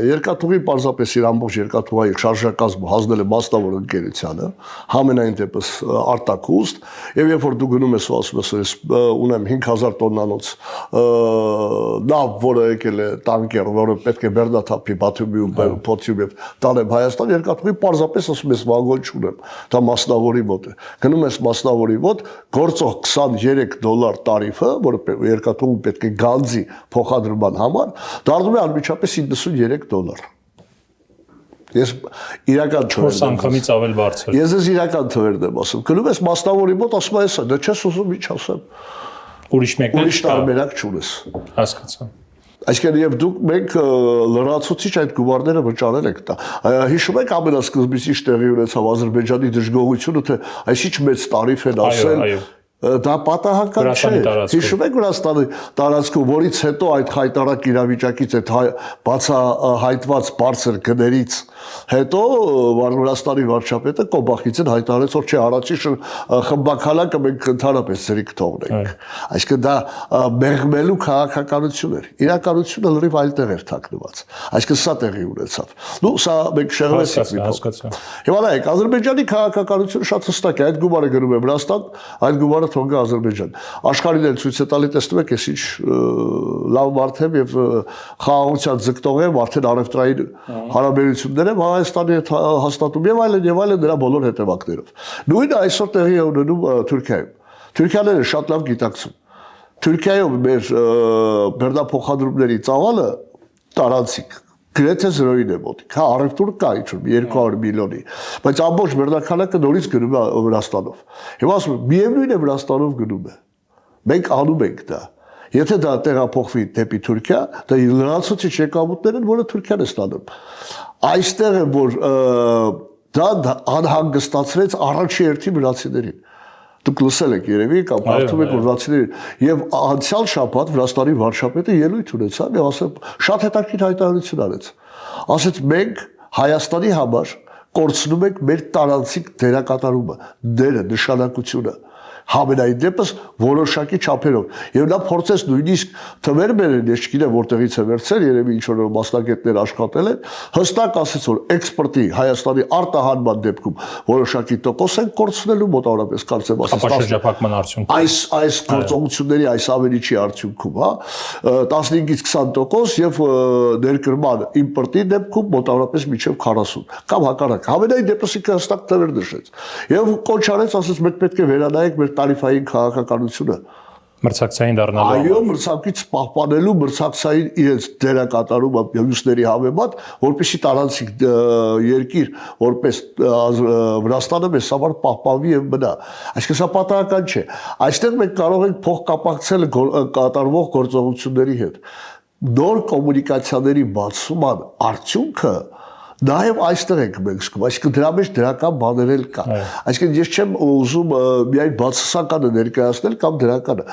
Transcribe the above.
է, երկաթուղի պարզապես իր ամբողջ երկաթուղայի շարժակազմը հանձնել է մասնավոր ընկերությանը, համենայն դեպս արտակուստ, եւ երբ որ դու գնում ես ու ասում ես, ունեմ 5000 տոննանոց նավ, որը եկել է տանկեր, որը պետք է Բերդաթափի, Բաթումի ու Փոթիում եւ տանեմ Հայաստան, երկաթուղի պարզապես ասում ես վագոն չունեմ, դա մասնավորի մոտ է։ Գնում ես մասնավորի մոտ, գործող $23 տարիֆը, որը երկաթուղու պետք է գանձի փոխադրման համար, դառնում է անմիջապես $93։ Ես իրական թվեր եմ անգամից ավել բարձր։ Ես իրական թվերն եմ ասում։ Գնում ես մասնավորի մոտ, ասում ես, դա չես ուզում ինչ ասեմ։ Ուրիշ մեկն ուրիշ տարբերակ չունես։ Հասկացա։ Այսինքն եւ դուք մենք լրացուցիչ այդ գումարները վճարել եք տա։ Հիշում եք ամենասկզբից ինչ տեղի ունեցավ Ադրբեջանի դժգոհությունը, թե այսինչ մեծ տարիֆ են ասել։ Դա պատահական չէ։ Հիշում եք Վրաստանի տարածքում, որից հետո այդ հայտարարակ իրավիճակից, այդ բացահայտված բարձր գներից հետո Վրաստանի վարչապետը Կոբախիցին հայտարարեց, որ չէ, առաջին խմբակալակը մենք ընդհանրապես զրիկ թողնենք։ Այսինքն դա մեղմելու քաղաքականություն էր։ Իրականությունը լրիվ այլտեղ էր թաքնված։ Այսինքն սա տեղի ունեցավ։ Նու սա մենք շեղվեցինք մի փոքր։ Հիմա նայեք, Ադրբեջանի քաղաքականությունը շատ հստակ է, այդ գումարը գնում է Վրաստան, այդ գումարը թողնում է Ադրբեջան։ Աշխարհին էլ ցույց է տալի, տեսնում եք, ես ինչ լավ մարդ եմ եւ խաղաղության ձգտող եմ, արդեն առևտրային հարաբերություններ եմ Հայաստանի հետ հաստատում եւ այլն դրա բոլոր հետևանքներով։ Նույնը այսօր տեղի է ունենում Թուրքիայում։ Թուրքիաները շատ լավ գիտակցում։ Թուրքիայում մեր բերդափոխադրումների ծավալը տարանցիկ գրեթե զրոյին է մոտիկ, հա, առևտուր կա ինչ-որ 200 միլիոնի, բայց ամբողջ բերդաքանակը նորից գնում է Վրաստանով։ Հիմա ասում եմ, միևնույն է Վրաստանով գնում է։ Մենք անում ենք դա։ Եթե դա տեղափոխվի դեպի Թուրքիա, դա լրացուցիչ եկամուտներ են, որը Թուրքիան է ստանում։ Այստեղ է, որ դա անհանգստացրեց առաջի հերթին վրացիներին։ Դուք լսել եք երևի կամ հարթում եք վրացիներին եւ անցյալ շաբաթ Վրաստանի վարչապետը ելույթ ունեցավ եւ ասել շատ հետաքրքիր հայտարարություն արեց։ Ասեց մենք Հայաստանի համար կորցնում ենք մեր տարանցիկ դերակատարումը, դերը, նշանակությունը։ Համենայն դեպս որոշակի չափերով եւ նա փորձեց նույնիսկ թվեր բերել, ես չգիտեմ որտեղից է վերցրել, երևի ինչ որ մասնագետներ աշխատել են, հստակ ասեց որ էքսպորտի Հայաստանի արտահանման դեպքում որոշակի տոկոս են կորցնելու մոտավորապես կարծեմ ասած ապաշրջափակման արդյունքում այս գործողությունների այս ավելիչի արդյունքում, հա 15-ից 20% եւ ներկրման իմպորտի դեպքում մոտավորապես մինչեւ 40 կամ հակառակ համենայն դեպս ինքը հստակ թվեր նշեց եւ կոչ արեց ասեց մենք պետք է վերանայենք մեր տարիֆային քաղաքականությունը մրցակցային դառնալու այո մրցակից պահպանելու մրցակցային իրենց դերակատարումը մյուսների համեմատ որպեսզի տարանցիկ երկիր որպես Վրաստանը մեզ համար պահպանվի եւ մնա այսինքն սա պատահական չէ այստեղ մենք կարող ենք փոխկապակցել կատարվող գործողությունների հետ նոր կոմունիկացիաների բացման արդյունքը Նաև այստեղ ենք մենք զգում, այսինքն դրա մեջ դրական բաներ էլ կա։ Այսինքն ես չեմ ուզում միայն բացասականը ներկայացնել կամ դրականը։